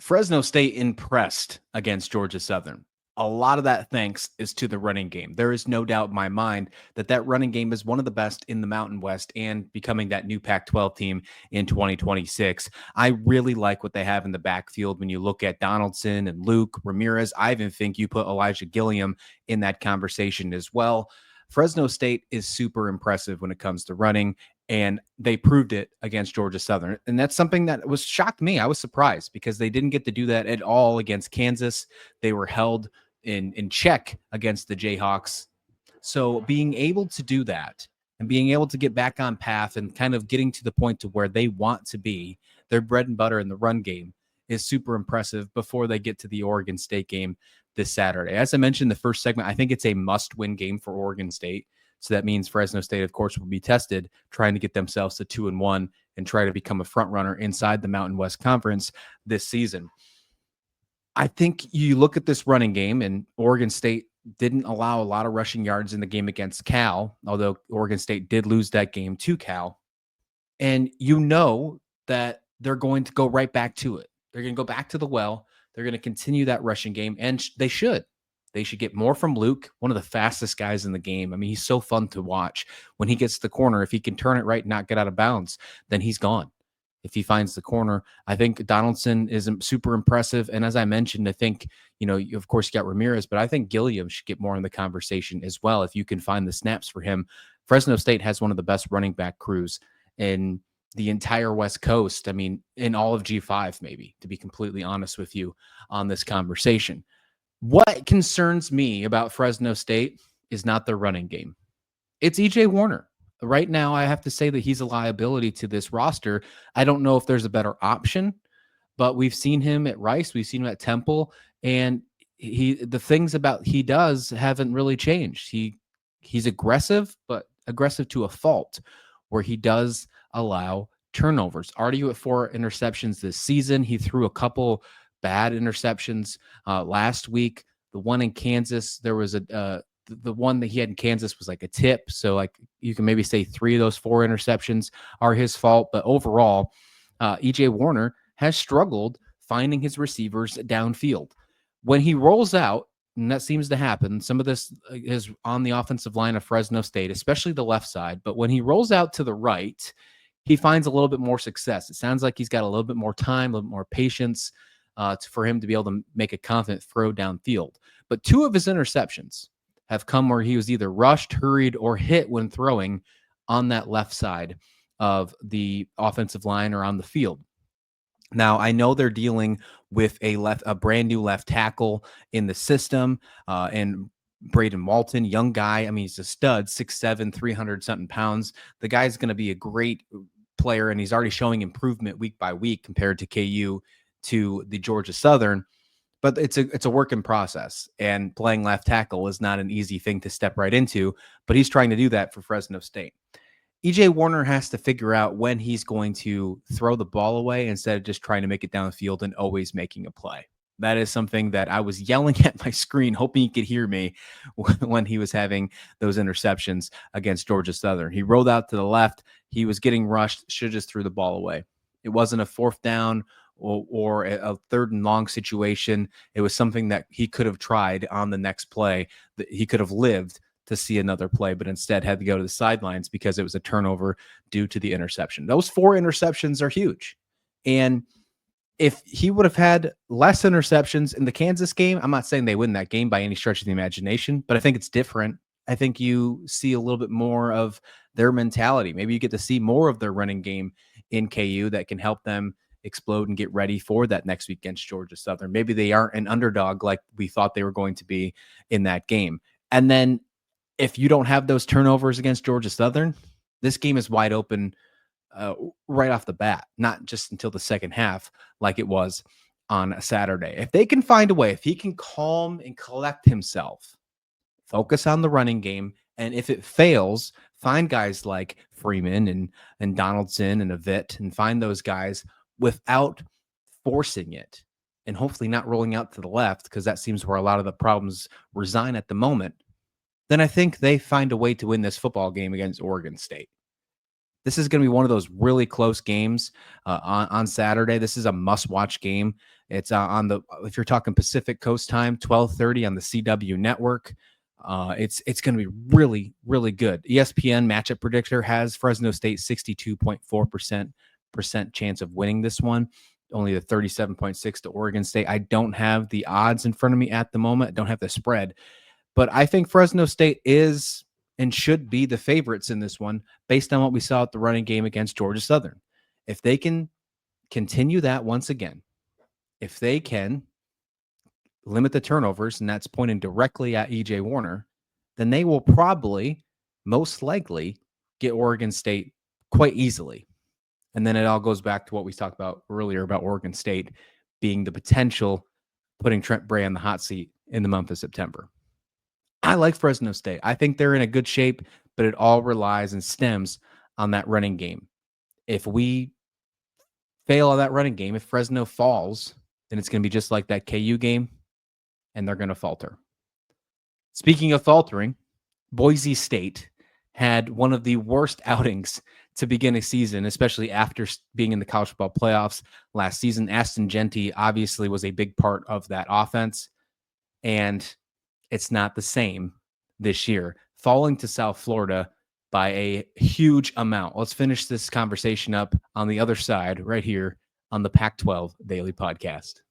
Fresno State impressed against Georgia Southern. A lot of that thanks is to the running game. There is no doubt in my mind that that running game is one of the best in the Mountain West and becoming that new Pac-12 team in 2026. I really like what they have in the backfield when you look at Donaldson and Luke Ramirez. I even think you put Elijah Gilliam in that conversation as well. Fresno State is super impressive when it comes to running, and they proved it against Georgia Southern. And that's something that was shocked me. I was surprised because they didn't get to do that at all against Kansas. They were held in check against the Jayhawks. So being able to do that and being able to get back on path and kind of getting to the point to where they want to be, their bread and butter in the run game, is super impressive before they get to the Oregon State game this Saturday. As I mentioned in the first segment, I think it's a must-win game for Oregon State. So that means Fresno State, of course, will be tested trying to get themselves to 2-1 and try to become a front runner inside the Mountain West Conference this season. I think you look at this running game, and Oregon State didn't allow a lot of rushing yards in the game against Cal, although Oregon State did lose that game to Cal. And you know that they're going to go right back to it. They're going to go back to the well. They're going to continue that rushing game, and they should. They should get more from Luke, one of the fastest guys in the game. I mean, he's so fun to watch. When he gets to the corner, if he can turn it right and not get out of bounds, then he's gone. If he finds the corner, I think Donaldson is super impressive. And as I mentioned, I think, of course, you got Ramirez, but I think Gilliam should get more in the conversation as well if you can find the snaps for him. Fresno State has one of the best running back crews in the entire West Coast. I mean, in all of G5, maybe, to be completely honest with you on this conversation. What concerns me about Fresno State is not their running game. It's EJ Warner. Right now, I have to say that he's a liability to this roster. I don't know if there's a better option, but we've seen him at Rice. We've seen him at Temple, and the things about he does haven't really changed. He's aggressive, but aggressive to a fault, where he does allow turnovers. Already at 4 interceptions this season. He threw a couple bad interceptions last week. The one in Kansas, there was the one that he had in Kansas was like a tip. So like you can maybe say 3 of those 4 interceptions are his fault. But overall, EJ Warner has struggled finding his receivers downfield. When he rolls out, and that seems to happen, some of this is on the offensive line of Fresno State, especially the left side. But when he rolls out to the right, he finds a little bit more success. It sounds like he's got a little bit more time, a little bit more patience for him to be able to make a confident throw downfield. But 2 of his interceptions have come where he was either rushed, hurried, or hit when throwing on that left side of the offensive line or on the field. Now, I know they're dealing with a brand new left tackle in the system, and Braden Walton, young guy. I mean, he's a stud, 6'7", 300-something pounds. The guy's going to be a great player, and he's already showing improvement week by week compared to KU to the Georgia Southern. But it's a work in process, and playing left tackle is not an easy thing to step right into, but he's trying to do that for Fresno State. EJ Warner has to figure out when he's going to throw the ball away instead of just trying to make it downfield and always making a play. That is something that I was yelling at my screen, hoping you could hear me when he was having those interceptions against Georgia Southern. He rolled out to the left. He was getting rushed, should have just threw the ball away. It wasn't a 4th down or a 3rd and long situation. It was something that he could have tried on the next play, that he could have lived to see another play, but instead had to go to the sidelines because it was a turnover due to the interception. Those 4 interceptions are huge. And if he would have had less interceptions in the Kansas game, I'm not saying they win that game by any stretch of the imagination, but I think it's different. I think you see a little bit more of their mentality. Maybe you get to see more of their running game in KU that can help them explode and get ready for that next week against Georgia Southern. Maybe they aren't an underdog like we thought they were going to be in that game. And then if you don't have those turnovers against Georgia Southern, this game is wide open right off the bat, not just until the second half like it was on a Saturday. If they can find a way, if he can calm and collect himself, focus on the running game, and if it fails, find guys like Freeman and Donaldson and Avitt and find those guys without forcing it and hopefully not rolling out to the left, because that seems where a lot of the problems reside at the moment, then I think they find a way to win this football game against Oregon State. This is going to be one of those really close games on Saturday. This is a must-watch game. It's on the, if you're talking Pacific Coast time, 12:30 on the CW network. It's going to be really, really good. ESPN matchup predictor has Fresno State 62.4% chance of winning this one. Only the 37.6 to Oregon State. I don't have the odds in front of me at the moment. I don't have the spread, but I think Fresno State is and should be the favorites in this one based on what we saw at the running game against Georgia Southern. If they can continue that once again, if they can limit the turnovers, and that's pointing directly at EJ Warner, then they will probably, most likely, get Oregon State quite easily. And then it all goes back to what we talked about earlier about Oregon State being the potential putting Trent Bray on the hot seat in the month of September. I like Fresno State. I think they're in a good shape, but it all relies and stems on that running game. If we fail on that running game, if Fresno falls, then it's going to be just like that KU game, and they're going to falter. Speaking of faltering, Boise State had one of the worst outings to begin a season, especially after being in the college football playoffs last season. Aston Genty obviously was a big part of that offense, and it's not the same this year, falling to South Florida by a huge amount. Let's finish this conversation up on the other side right here on the Pac-12 Daily Podcast.